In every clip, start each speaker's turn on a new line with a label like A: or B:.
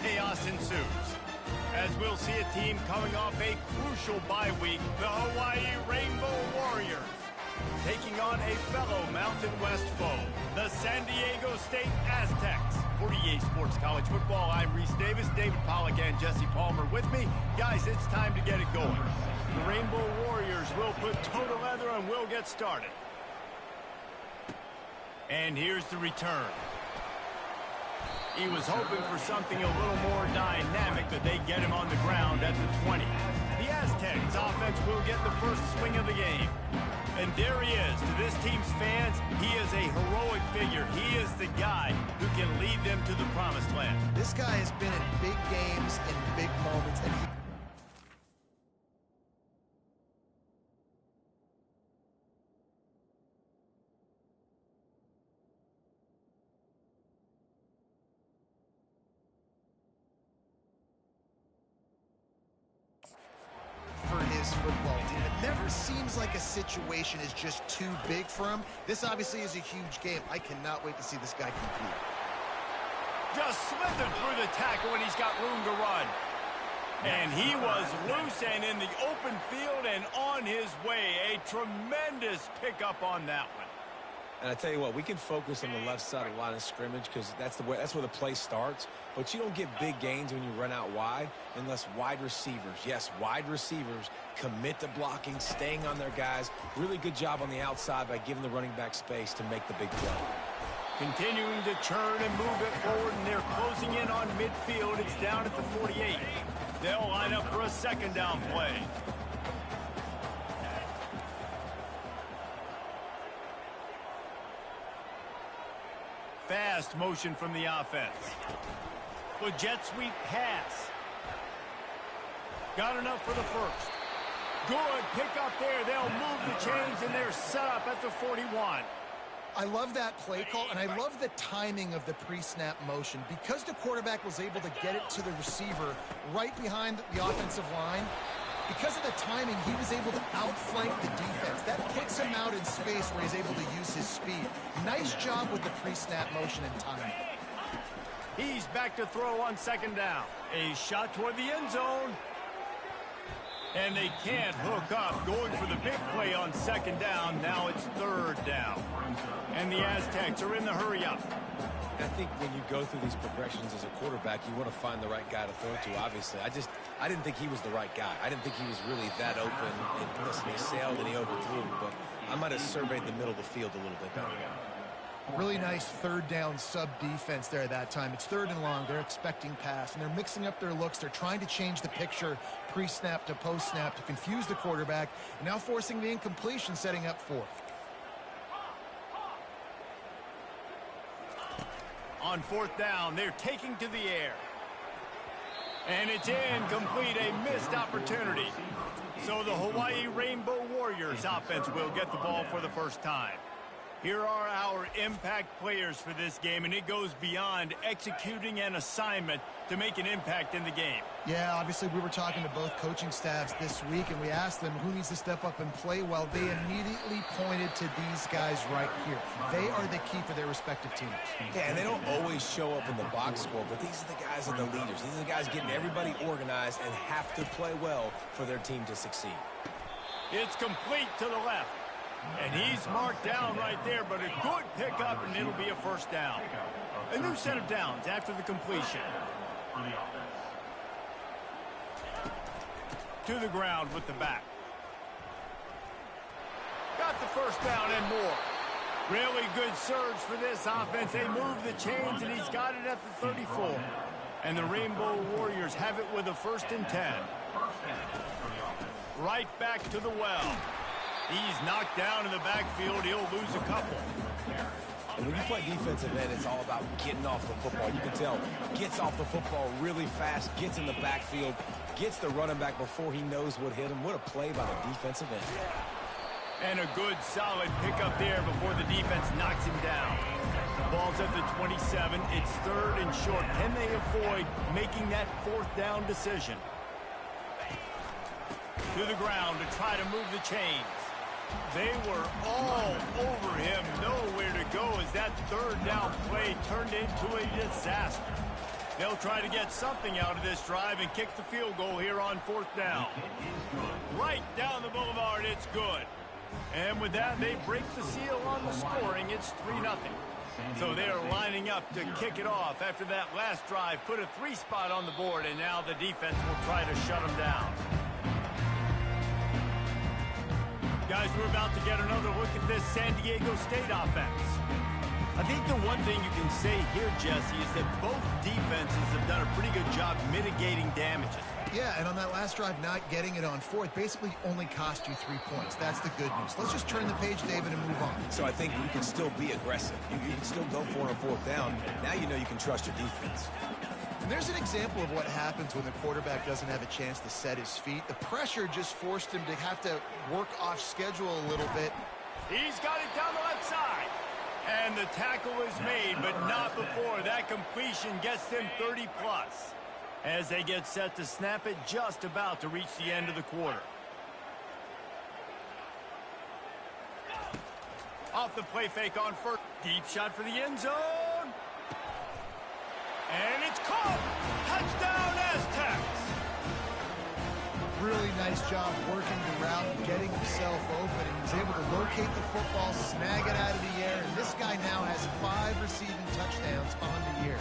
A: chaos ensues. As we'll see a team coming off a crucial bye week, the Hawaii Rainbow Warriors, taking on a fellow Mountain West foe, the San Diego State Aztecs. For EA Sports College Football, I'm Reese Davis, David Pollack, and Jesse Palmer with me. Guys, it's time to get it going. The Rainbow Warriors will put toe to leather and we'll get started. And here's the return. He was hoping for something a little more dynamic, but they get him on the ground at the 20. The Aztecs offense will get the first swing of the game. And there he is. To this team's fans, he is a heroic figure. He is the guy who can lead them to the promised land.
B: This guy has been in big games and big moments, and for his football team. It never seems like a situation is just too big for him. This obviously is a huge game. I cannot wait to see this guy compete.
A: Just slithered through the tackle when he's got room to run. And he was loose and in the open field and on his way. A tremendous pickup on that one.
C: And I tell you what, we can focus on the left side of the line of scrimmage because that's where the play starts. But you don't get big gains when you run out wide unless wide receivers, yes, wide receivers, commit to blocking, staying on their guys. Really good job on the outside by giving the running back space to make the big play.
A: Continuing to churn and move it forward, and they're closing in on midfield. It's down at the 48. They'll line up for a second down play. Fast motion from the offense. The jet sweep pass. Got enough for the first. Good pick up there. They'll move the chains, and they're set up at the 41.
B: I love that play call, and I love the timing of the pre-snap motion. Because the quarterback was able to get it to the receiver right behind the offensive line, because of the timing, he was able to outflank the defense. That kicks him out in space where he's able to use his speed. Nice job with the pre-snap motion and timing.
A: He's back to throw on second down. A shot toward the end zone. And they can't hook up. Going for the big play on second down. Now it's third down. And the Aztecs are in the hurry-up.
C: I think when you go through these progressions as a quarterback, you want to find the right guy to throw to, obviously. I didn't think he was the right guy. I didn't think he was really that open. And listen, he sailed and he overthrew, but I might have surveyed the middle of the field a little bit better.
B: Really nice third down sub-defense there that time. It's third and long. They're expecting pass, and they're mixing up their looks. They're trying to change the picture pre-snap to post-snap to confuse the quarterback, and now forcing the incompletion, setting up fourth.
A: On fourth down, they're taking to the air. And it's incomplete, a missed opportunity. So the Hawaii Rainbow Warriors offense will get the ball for the first time. Here are our impact players for this game, and it goes beyond executing an assignment to make an impact in the game.
B: Yeah, obviously we were talking to both coaching staffs this week, and we asked them who needs to step up and play well. They immediately pointed to these guys right here. They are the key for their respective teams.
C: Yeah, and they don't always show up in the box score, but these are the guys that are the leaders. These are the guys getting everybody organized and have to play well for their team to succeed.
A: It's complete to the left. And he's marked down right there, but a good pickup, and it'll be a first down. A new set of downs after the completion. To the ground with the back. Got the first down and more. Really good surge for this offense. They move the chains, and he's got it at the 34. And the Rainbow Warriors have it with a 1st and 10. Right back to the well. He's knocked down in the backfield. He'll lose a couple.
C: And when you play defensive end, it's all about getting off the football. You can tell, gets off the football really fast, gets in the backfield, gets the running back before he knows what hit him. What a play by the defensive end.
A: And a good, solid pickup there before the defense knocks him down. The ball's at the 27. It's third and short. Can they avoid making that fourth down decision? To the ground to try to move the chains. They were all over him, nowhere to go as that third down play turned into a disaster. They'll try to get something out of this drive and kick the field goal here on 4th down. Right down the boulevard, it's good. And with that, they break the seal on the scoring. It's 3-0. So they're lining up to kick it off after that last drive. Put a 3 spot on the board, and now the defense will try to shut them down. Guys, we're about to get another look at this San Diego State offense. I think the one thing you can say here, Jesse, is that both defenses have done a pretty good job mitigating damages.
B: Yeah, and on that last drive, not getting it on 4th basically only cost you 3 points. That's the good news. Let's just turn the page, David, and move on.
C: So I think you can still be aggressive. You can still go for it on 4th down. Now you know you can trust your defense.
B: And there's an example of what happens when the quarterback doesn't have a chance to set his feet. The pressure just forced him to have to work off schedule a little bit.
A: He's got it down the left side. And the tackle is made, but not before that completion gets them 30-plus. As they get set to snap it, just about to reach the end of the quarter. Off the play fake on 1st. Deep shot for the end zone. And it's caught. Touchdown Aztecs.
B: Really nice job working the route and getting himself open. He was able to locate the football, snag it out of the air, and this guy now has 5 receiving touchdowns on the year.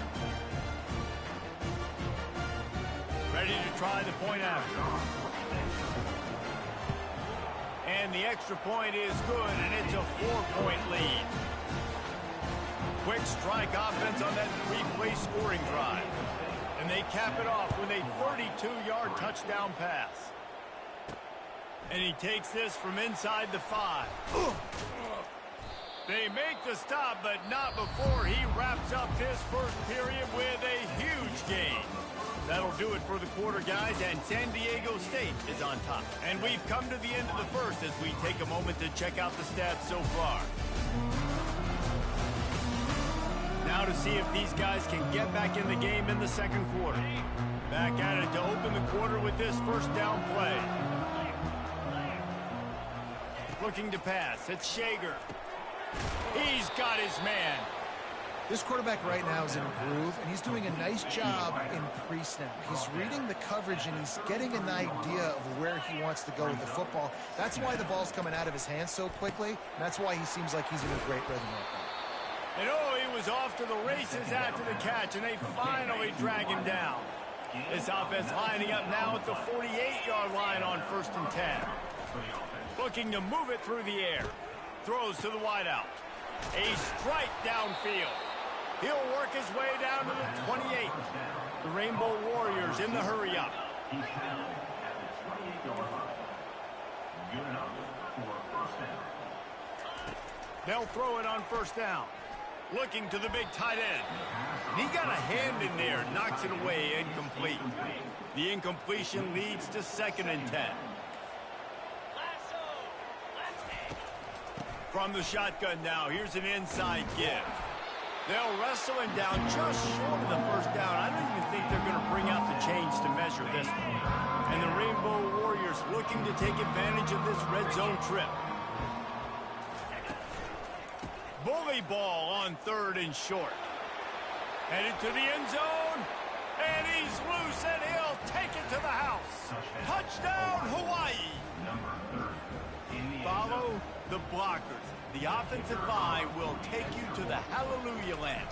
A: Ready to try the point after. And the extra point is good, and it's a 4-point lead. Quick strike offense on that 3-play scoring drive. And they cap it off with a 32-yard touchdown pass. And he takes this from inside the 5. They make the stop, but not before he wraps up his first period with a huge gain. That'll do it for the quarter, guys, and San Diego State is on top. And we've come to the end of the first as we take a moment to check out the stats so far. Now to see if these guys can get back in the game in the second quarter. Back at it to open the quarter with this first down play. Looking to pass. It's Shager. He's got his man.
B: This quarterback right now is in a groove, and he's doing a nice job in pre-snap. He's reading the coverage, and he's getting an idea of where he wants to go with the football. That's why the ball's coming out of his hands so quickly, and that's why he seems like he's in a great rhythm right now.
A: And oh, he was off to the races after the catch, and they finally drag him down. This offense lining up now at the 48-yard line on 1st and 10. Looking to move it through the air. Throws to the wideout. A strike downfield. He'll work his way down to the 28. The Rainbow Warriors in the hurry-up. They'll throw it on 1st down. Looking to the big tight end. And he got a hand in there, knocks it away, incomplete. The incompletion leads to 2nd and 10. From the shotgun now, here's an inside give. They'll wrestle him down just short of the 1st down. I don't even think they're going to bring out the chains to measure this one. And the Rainbow Warriors looking to take advantage of this red zone trip. Bully ball on 3rd and short. Headed to the end zone. And he's loose, and he'll take it to the house. Touchdown, Hawaii. Follow the blockers. The offensive line will take you to the hallelujah land.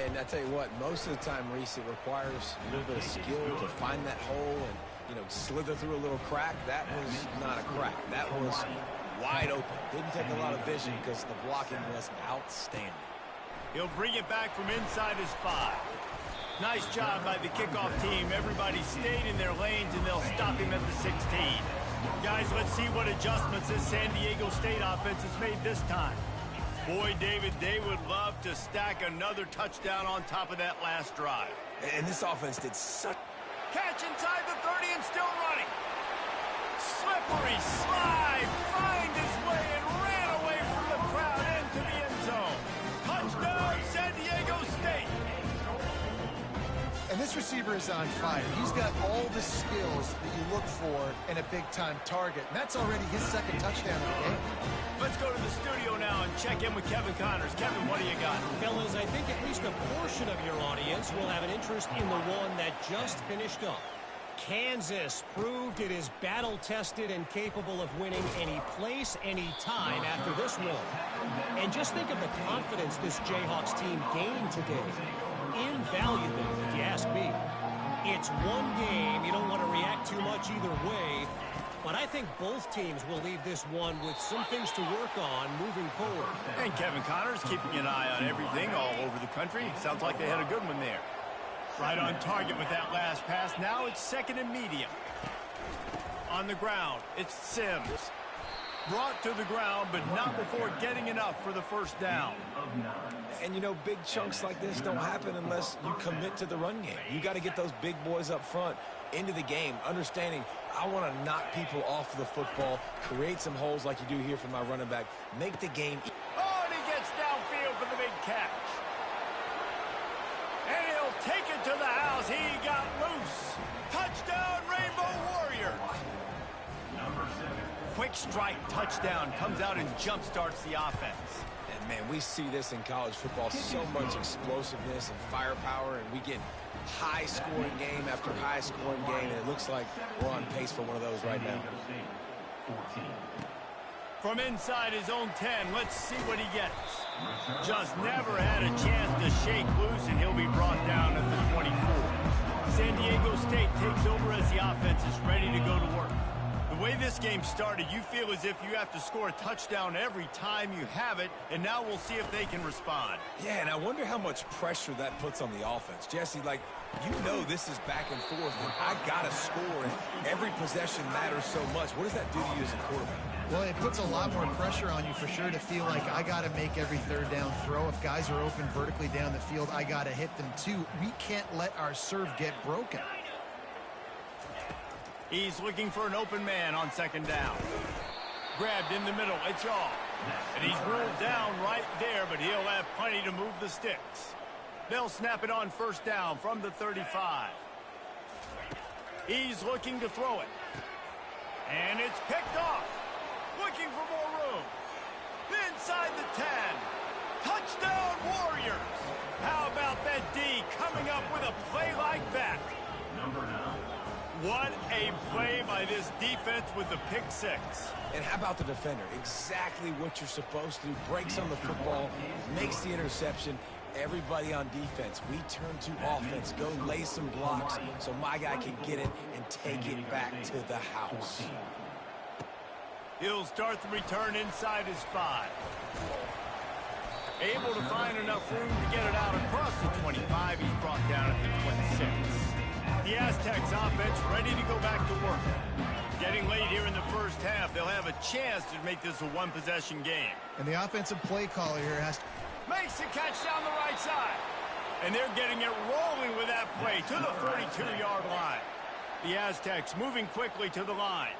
C: And I tell you what, most of the time, Reese, it requires a little bit of skill to find that hole and, slither through a little crack. That was not a crack. That was wide open. Didn't take a lot of vision because the blocking was outstanding.
A: He'll bring it back from inside his 5. Nice job by the kickoff team. Everybody stayed in their lanes, and they'll stop him at the 16. Guys, let's see what adjustments this San Diego State offense has made this time. Boy, David, they would love to stack another touchdown on top of that last drive.
C: And this offense did such...
A: Catch inside the 30 and still running. Slippery slide, find his way and ran away from the crowd into the end zone. Touchdown, San Diego State.
B: And this This receiver is on fire. He's got all the skills that you look for in a big-time target, and that's already his second touchdown of the game.
A: Let's go to the studio now and check in with Kevin Connors. Kevin, what do you got?
D: Fellas, I think at least a portion of your audience will have an interest in the one that just finished up. Kansas proved it is battle-tested and capable of winning any place, any time after this win. And just think of the confidence this Jayhawks team gained today. Invaluable, if you ask me. It's one game. You don't want to react too much either way. But I think both teams will leave this one with some things to work on moving forward.
A: And Kevin Connors keeping an eye on everything all over the country. Sounds like they had a good one there. Right on target with that last pass. Now it's second and medium. On the ground, it's Sims. Brought to the ground, but not before getting enough for the first down.
C: And, you know, big chunks like this don't happen unless you commit to the run game. You got to get those big boys up front into the game, understanding I want to knock people off the football, create some holes like you do here for my running back, make the game.
A: Oh, and he gets downfield for the big catch. And he'll take it to the house. He got loose. Touchdown, Rainbow Warriors. Quick strike touchdown comes out and jump starts the offense.
C: And, man, we see this in college football, so much explosiveness and firepower, and we get high-scoring game after high-scoring game, and it looks like we're on pace for one of those right now.
A: From inside his own 10, let's see what he gets. Just never had a chance to shake loose, and he'll be brought down at the 24. San Diego State takes over as the offense is ready to go to work. The way this game started, you feel as if you have to score a touchdown every time you have it, and now we'll see if they can respond.
C: Yeah, and I wonder how much pressure that puts on the offense. Jesse, like, you know this is back and forth, and I got to score, and every possession matters so much. What does that do to you as a quarterback?
B: Well, it puts a lot more pressure on you for sure to feel like I got to make every third down throw. If guys are open vertically down the field, I got to hit them too. We can't let our serve get broken.
A: He's looking for an open man on second down. Grabbed in the middle, it's off. And he's ruled down right there, but he'll have plenty to move the sticks. They'll snap it on first down from the 35. He's looking to throw it. And it's picked off. Looking for more room. Inside the 10. Touchdown Warriors. How about that D coming up with a play like that? Number 9. What a play by this defense with the pick six.
C: And how about the defender? Exactly what you're supposed to do. Breaks on the football, makes the interception. Everybody on defense, we turn to offense. Go lay some blocks so my guy can get it and take it back to the house.
A: He'll start the return inside his 5. Able to find enough room to get it out across the 25. He's brought down at the 26. The Aztecs offense ready to go back to work. Getting late here in the first half, they'll have a chance to make this a one-possession game.
B: And the offensive play caller here has to...
A: Makes the catch down the right side. And they're getting it rolling with that play to the 32-yard line. The Aztecs moving quickly to the line.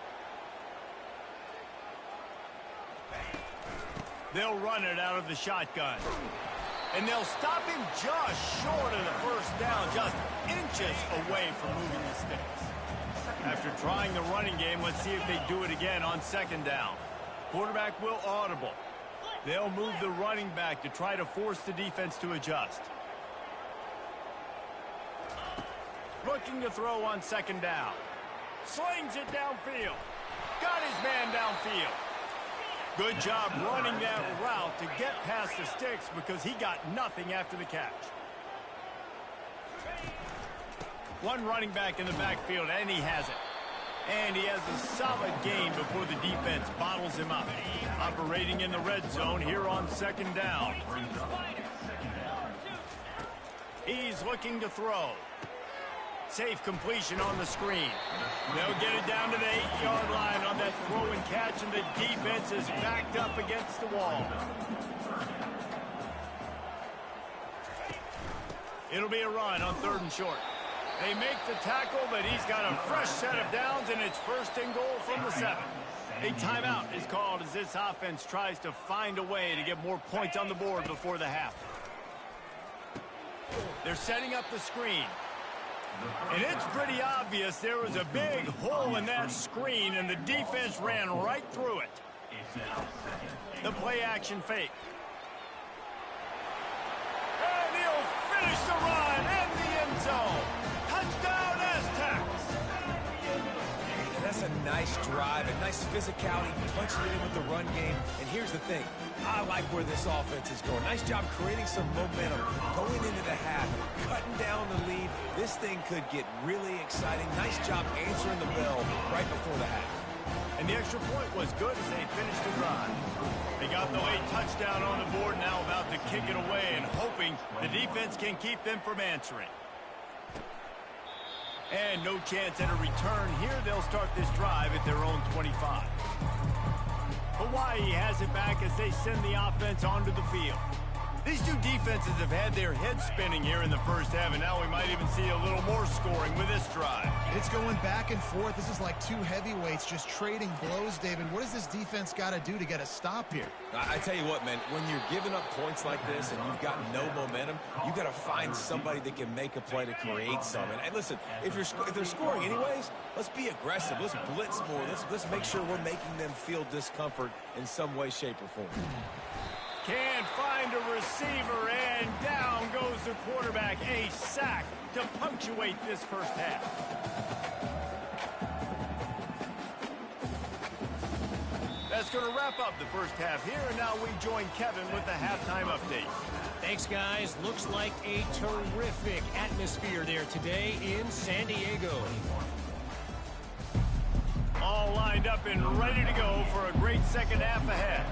A: They'll run it out of the shotgun. And they'll stop him just short of the first down, just inches away from moving the sticks. After trying the running game, let's see if they do it again on second down. Quarterback will audible. They'll move the running back to try to force the defense to adjust. Looking to throw on second down. Slings it downfield. Got his man downfield. Good job running that route to get past the sticks because he got nothing after the catch. One running back in the backfield, and he has it. And he has a solid gain before the defense bottles him up. Operating in the red zone here on second down. He's looking to throw. Safe completion on the screen. They'll get it down to the 8-yard line on that throw and catch, and the defense is backed up against the wall. It'll be a run on third and short. They make the tackle, but he's got a fresh set of downs, and it's first and goal from the 7. A timeout is called as this offense tries to find a way to get more points on the board before the half. They're setting up the screen. And it's pretty obvious there was a big hole in that screen, and the defense ran right through it. The play-action fake. And he'll finish the run in the end zone. Touchdown, Aztecs!
C: And that's a nice drive, a nice physicality, punching it in with the run game. And here's the thing. I like where this offense is going. Nice job creating some momentum, going into the half, cutting down the lead. This thing could get really exciting. Nice job answering the bell right before the half.
A: And the extra point was good as they finished the drive. They got the late touchdown on the board, now about to kick it away and hoping the defense can keep them from answering. And no chance at a return here. They'll start this drive at their own 25. Hawaii has it back as they send the offense onto the field. These two defenses have had their heads spinning here in the first half, and now we might even see a little more scoring with this drive.
B: It's going back and forth. This is like two heavyweights just trading blows, David. What does this defense got to do to get a stop here?
C: I tell you what, man, when you're giving up points like this and you've got no momentum, you got to find somebody that can make a play to create some. And listen, if they're scoring anyways, let's be aggressive. Let's blitz more. Let's make sure we're making them feel discomfort in some way, shape, or form.
A: Can't find a receiver, and down goes the quarterback. A sack to punctuate this first half. That's going to wrap up the first half here, and now we join Kevin with the halftime update.
D: Thanks, guys. Looks like a terrific atmosphere there today in San Diego.
A: All lined up and ready to go for a great second half ahead.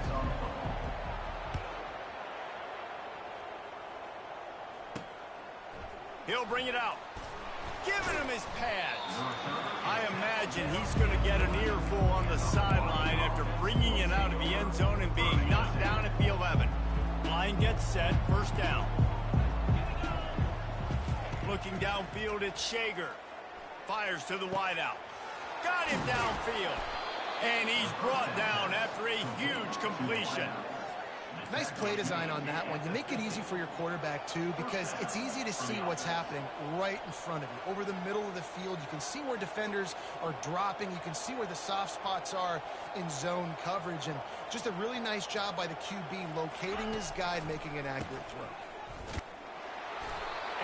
A: He'll bring it out. Giving him his pads. I imagine he's going to get an earful on the sideline after bringing it out of the end zone and being knocked down at the 11. Line gets set, first down. Looking downfield, it's Shager. Fires to the wideout. Got him downfield. And he's brought down after a huge completion.
B: Nice play design on that one. You make it easy for your quarterback, too, because it's easy to see what's happening right in front of you. Over the middle of the field, you can see where defenders are dropping. You can see where the soft spots are in zone coverage. And just a really nice job by the QB locating his guy and making an accurate throw.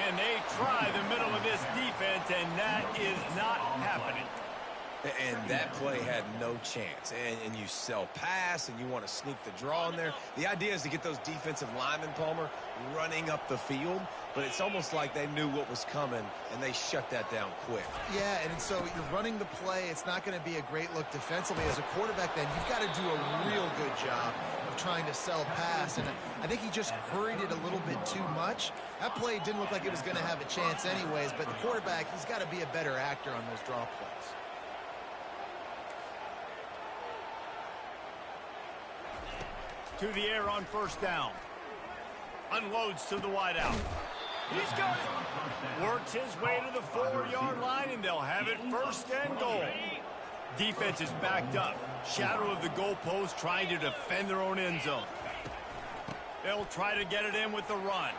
A: And they try the middle of this defense, and that is not happening.
C: And that play had no chance. And you sell pass, and you want to sneak the draw in there. The idea is to get those defensive linemen, Palmer, running up the field. But it's almost like they knew what was coming, and they shut that down quick.
B: Yeah, and so you're running the play. It's not going to be a great look defensively. As a quarterback, then, you've got to do a real good job of trying to sell pass. And I think he just hurried it a little bit too much. That play didn't look like it was going to have a chance anyways. But the quarterback, he's got to be a better actor on those draw plays.
A: To the air on first down. Unloads to the wideout. He's got it. Works his way to the 4-yard line, and they'll have it first and goal. Defense is backed up. Shadow of the goalpost trying to defend their own end zone. They'll try to get it in with the run.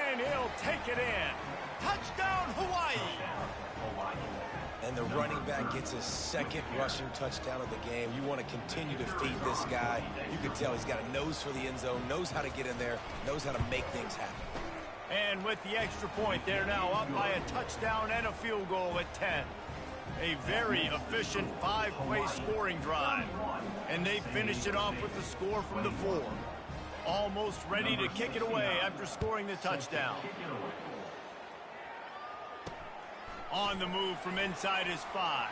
A: And he'll take it in. Touchdown, Hawaii!
C: And the running back gets his second rushing touchdown of the game. You want to continue to feed this guy. You can tell he's got a nose for the end zone, knows how to get in there, knows how to make things happen.
A: And with the extra point, they're now up by a touchdown and a field goal at 10. A very efficient 5-play scoring drive. And they finished it off with the score from the 4. Almost ready to kick it away after scoring the touchdown. On the move from inside his 5.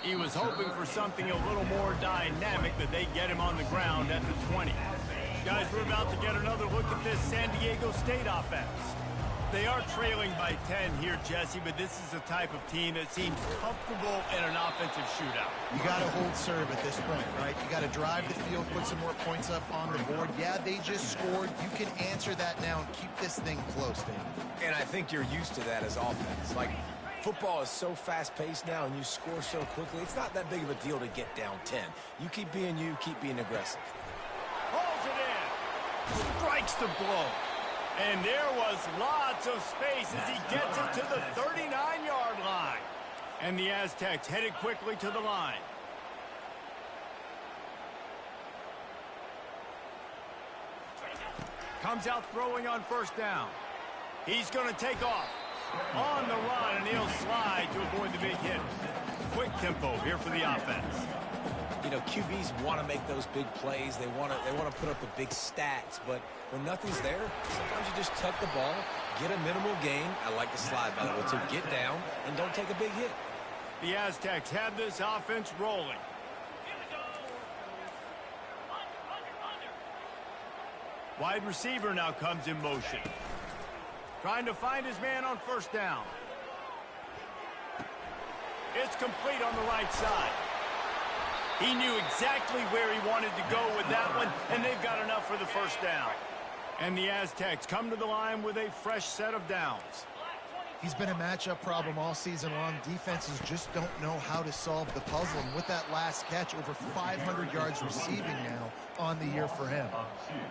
A: He was hoping for something a little more dynamic, but they get him on the ground at the 20. Guys, we're about to get another look at this San Diego State offense. They are trailing by 10 here, Jesse, but this is the type of team that seems comfortable in an offensive shootout.
B: You got to hold serve at this point, right? You got to drive the field, put some more points up on the board. Yeah, they just scored. You can answer that now and keep this thing close, David.
C: And I think you're used to that as offense. Like, football is so fast-paced now, and you score so quickly, it's not that big of a deal to get down 10. You keep being aggressive.
A: Hauls it in. Strikes the blow. And there was lots of space as he gets it to the 39-yard line. And the Aztecs headed quickly to the line. Comes out throwing on first down. He's going to take off on the run, and he'll slide to avoid the big hit. Quick tempo here for the offense.
C: You know, QBs want to make those big plays. They want to put up the big stats, but when nothing's there, sometimes you just tuck the ball, get a minimal gain. I like the slide, by the way, to get down and don't take a big hit.
A: The Aztecs have this offense rolling. Wide receiver now comes in motion. Trying to find his man on first down. It's complete on the right side. He knew exactly where he wanted to go with that one, and they've got enough for the first down. And the Aztecs come to the line with a fresh set of downs.
B: He's been a matchup problem all season long. Defenses just don't know how to solve the puzzle. And with that last catch, over 500 yards receiving now on the year for him.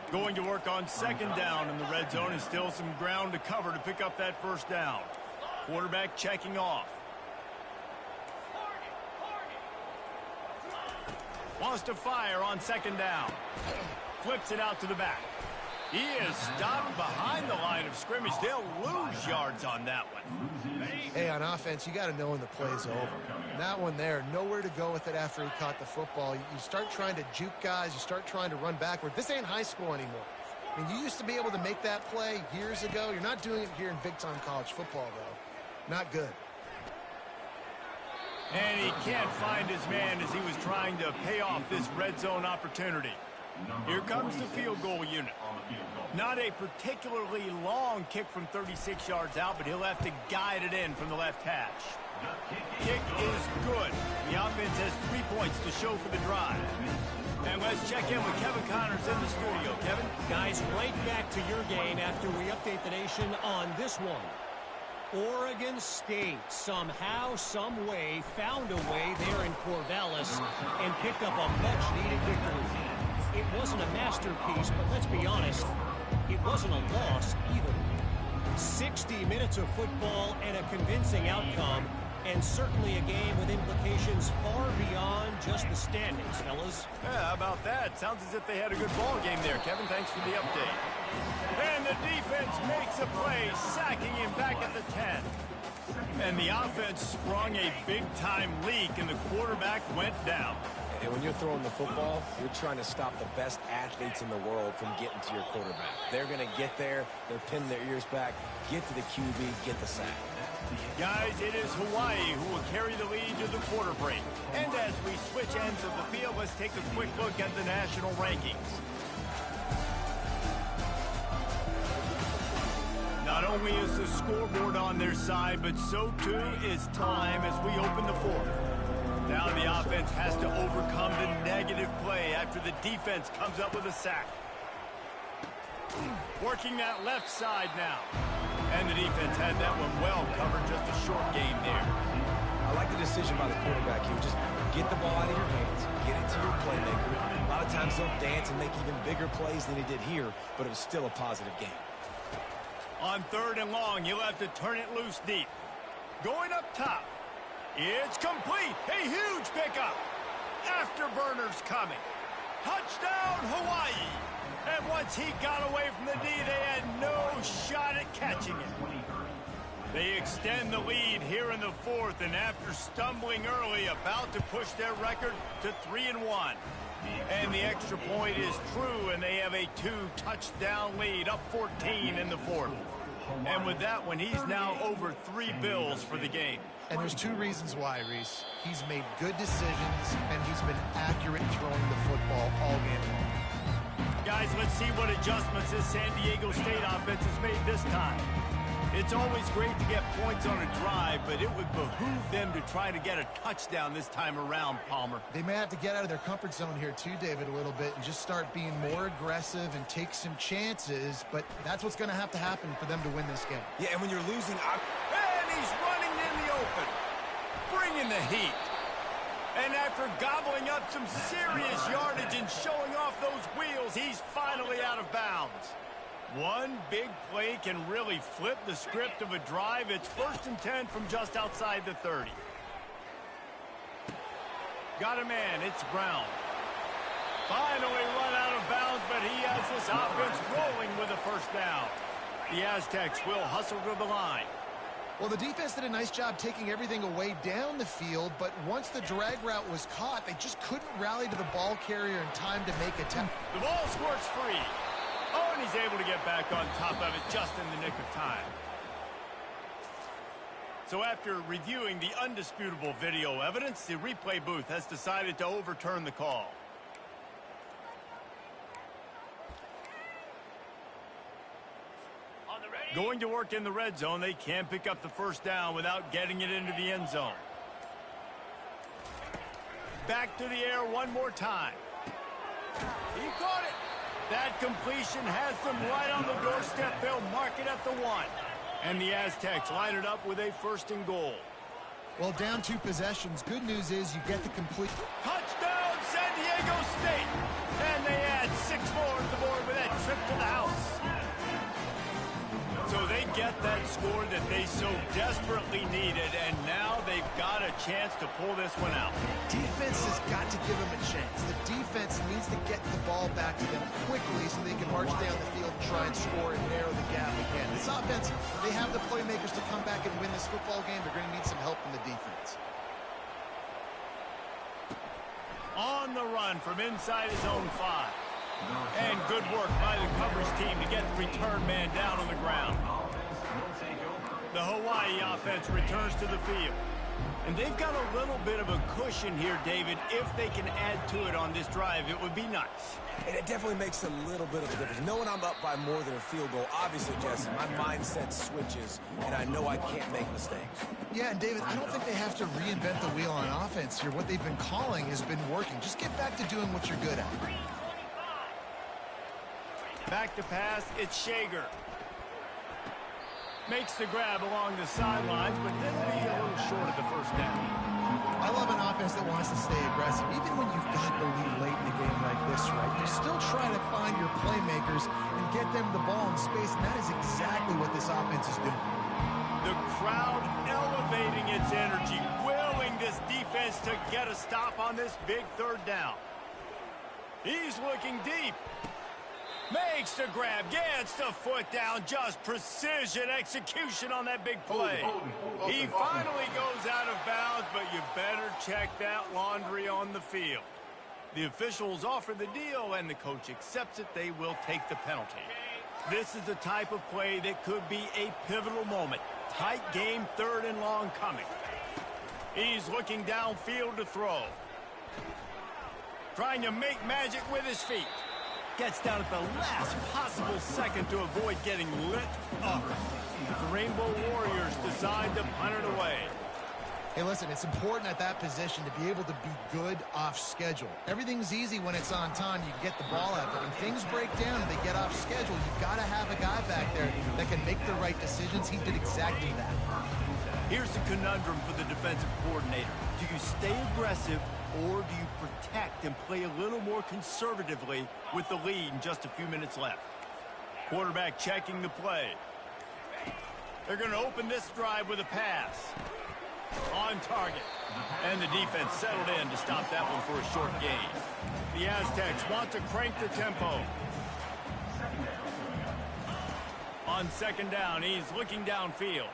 A: Going to work on second down in the red zone, and still some ground to cover to pick up that first down. Quarterback checking off. Wants to fire on second down. Flips it out to the back. He is stopped behind the line of scrimmage. They'll lose yards on that one.
B: Hey, on offense, you got to know when the play's over. And that one there, nowhere to go with it after he caught the football. You start trying to juke guys. You start trying to run backward. This ain't high school anymore. I mean, you used to be able to make that play years ago. You're not doing it here in big-time college football, though. Not good.
A: And he can't find his man as he was trying to pay off this red zone opportunity. Here comes the field goal unit. Not a particularly long kick from 36 yards out, but he'll have to guide it in from the left hash. Kick is good. The offense has 3 points to show for the drive. And let's check in with Kevin Connors in the studio. Kevin?
D: Guys, right back to your game after we update the nation on this one. Oregon State somehow, some way, found a way there in Corvallis and picked up a much-needed victory. It wasn't a masterpiece, but let's be honest, it wasn't a loss either. 60 minutes of football and a convincing outcome, and certainly a game with implications far beyond just the standings, fellas.
A: Yeah, how about that? Sounds as if they had a good ball game there, Kevin. Thanks for the update. And the defense makes a play, sacking him back at the 10. And the offense sprung a big-time leak, and the quarterback went down.
C: And when you're throwing the football, you're trying to stop the best athletes in the world from getting to your quarterback. They're going to get there, they're pinning their ears back, get to the QB, get the sack.
A: Guys, it is Hawaii who will carry the lead to the quarter break. And as we switch ends of the field, let's take a quick look at the national rankings. Not only is the scoreboard on their side, but so too is time as we open the fourth. Now the offense has to overcome the negative play after the defense comes up with a sack. Working that left side now. And the defense had that one well covered, just a short game there.
C: I like the decision by the quarterback here. Just get the ball out of your hands, get it to your playmaker. A lot of times they'll dance and make even bigger plays than he did here, but it was still a positive game.
A: On third and long, he'll have to turn it loose deep. Going up top. It's complete. A huge pickup. Afterburners coming. Touchdown, Hawaii. And once he got away from the D, they had no shot at catching it. They extend the lead here in the fourth, and after stumbling early, about to push their record to 3-1. And the extra point is true, and they have a 2-touchdown lead, up 14 in the fourth. And with that one, he's now over 3 bills for the game.
B: And there's 2 reasons why, Reese. He's made good decisions, and he's been accurate throwing the football all game long.
A: Guys, let's see what adjustments this San Diego State offense has made this time. It's always great to get points on a drive, but it would behoove them to try to get a touchdown this time around, Palmer.
B: They may have to get out of their comfort zone here too, David, a little bit, and just start being more aggressive and take some chances, but that's what's going to have to happen for them to win this game.
C: Yeah, and when you're losing...
A: And he's running in the open, bringing the heat. And after gobbling up some serious yardage and showing off those wheels, he's finally out of bounds. One big play can really flip the script of a drive. It's 1st and 10 from just outside the 30. Got a man. It's Brown. Finally run out of bounds, but he has this offense rolling with a first down. The Aztecs will hustle to the line.
B: Well, the defense did a nice job taking everything away down the field, but once the drag route was caught, they just couldn't rally to the ball carrier in time to make a tackle.
A: The ball squirts free. Oh, and he's able to get back on top of it just in the nick of time. So after reviewing the undisputable video evidence, the replay booth has decided to overturn the call. Going to work in the red zone, they can't pick up the first down without getting it into the end zone. Back to the air one more time. He caught it. That completion has them right on the doorstep. They'll mark it at the 1. And the Aztecs line it up with a 1st and goal.
B: Well, down 2 possessions. Good news is you get the complete.
A: Touchdown, San Diego State! And they add 6 more to the board with that trip to the house. So they get that score that they so desperately needed, and now they've got a chance to pull this one out.
B: Defense has got to give them a chance. The defense needs to get the ball back to them quickly so they can march down the field and try and score and narrow the gap again. This offense, they have the playmakers to come back and win this football game. They're going to need some help from the defense.
A: On the run from inside his own 5. And good work by the coverage team to get the return man down on the ground. The Hawaii offense returns to the field. And they've got a little bit of a cushion here, David. If they can add to it on this drive, it would be nice.
C: And it definitely makes a little bit of a difference. Knowing I'm up by more than a field goal, obviously, Jesse, my mindset switches, and I know I can't make mistakes.
B: Yeah, and David, I don't think they have to reinvent the wheel on offense here. What they've been calling has been working. Just get back to doing what you're good at.
A: Back to pass, it's Shager. Makes the grab along the sidelines, but they'll be a little short of the first down.
B: I love an offense that wants to stay aggressive. Even when you've got the lead late in the game like this, right? You still try to find your playmakers and get them the ball in space, and that is exactly what this offense is doing.
A: The crowd elevating its energy, willing this defense to get a stop on this big 3rd down. He's looking deep. Makes the grab, gets the foot down, just precision execution on that big play. He finally goes out of bounds, but you better check that laundry on the field. The officials offer the deal, and the coach accepts it. They will take the penalty. This is the type of play that could be a pivotal moment. Tight game, 3rd and long coming. He's looking downfield to throw. Trying to make magic with his feet. Gets down at the last possible second to avoid getting lit up. The Rainbow Warriors decide to punt it away.
B: Hey, listen, it's important at that position to be able to be good off schedule. Everything's easy when it's on time. You get the ball out, but when things break down and they get off schedule, you've got to have a guy back there that can make the right decisions. He did exactly that.
A: Here's the conundrum for the defensive coordinator. Do you stay aggressive, or do you protect and play a little more conservatively with the lead and just a few minutes left? Quarterback checking the play. They're going to open this drive with a pass. On target. And the defense settled in to stop that one for a short gain. The Aztecs want to crank the tempo. On 2nd down, he's looking downfield.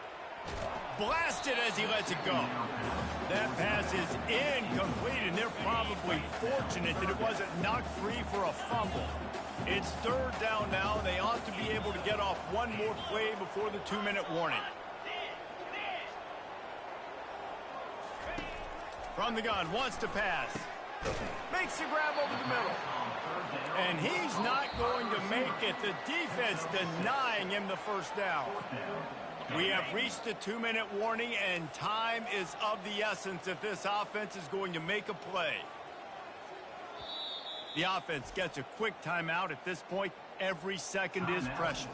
A: Blasted as he lets it go. That pass is incomplete, and they're probably fortunate that it wasn't knocked free for a fumble. It's 3rd down now. They ought to be able to get off one more play before the 2-minute warning. From the gun, wants to pass. Makes the grab over the middle. And he's not going to make it. The defense denying him the first down. We have reached the 2-minute warning, and time is of the essence if this offense is going to make a play. The offense gets a quick timeout at this point. Every second is precious.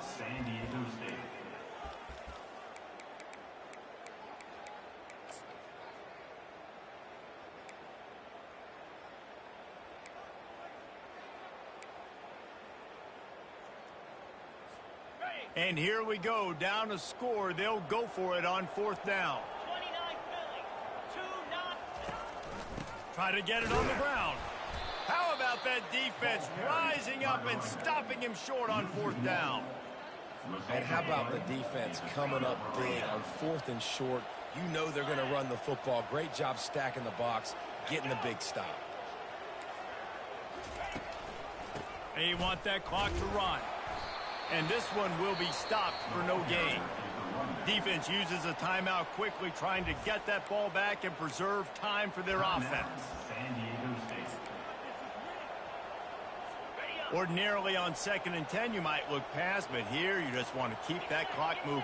A: And here we go, down a score. They'll go for it on 4th down.
E: 29 Philly, 2-0.
A: Try to get it on the ground. How about that defense rising up and stopping him short on 4th down?
C: And how about the defense coming up big on 4th and short? You know they're going to run the football. Great job stacking the box, getting the big stop.
A: They want that clock to run. And this one will be stopped for no gain. Defense uses a timeout quickly, trying to get that ball back and preserve time for their offense. Ordinarily on 2nd and 10, you might look past, but here you just want to keep that clock moving.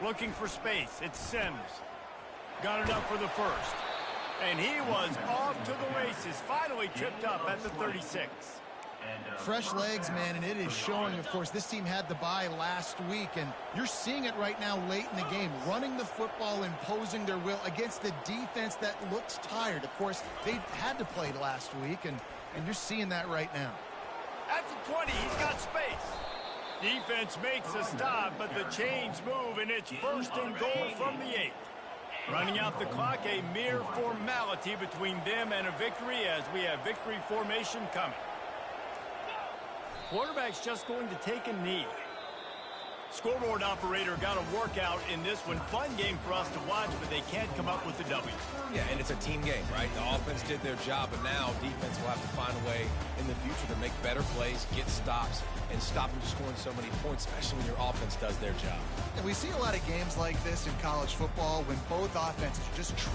A: Looking for space. It's Sims. Got it up for the first. And he was off to the races. Finally tripped up at the 36.
B: Fresh legs, man, and it is showing. Of course, this team had the bye last week, and you're seeing it right now late in the game. Running the football, imposing their will against the defense that looks tired. Of course, they had to play last week, and you're seeing that right now.
A: At the 20, he's got space. Defense makes a stop, but the chains move, and it's 1st and goal from the 8. Running out the clock, a mere formality between them and a victory as we have victory formation coming. Quarterback's just going to take a knee. Scoreboard operator got a workout in this one. Fun game for us to watch, but they can't come up with the W.
C: Yeah, and it's a team game, right? The offense did their job, but now defense will have to find a way in the future to make better plays, get stops, and stop them from scoring so many points, especially when your offense does their job.
B: And we see a lot of games like this in college football when both offenses just trade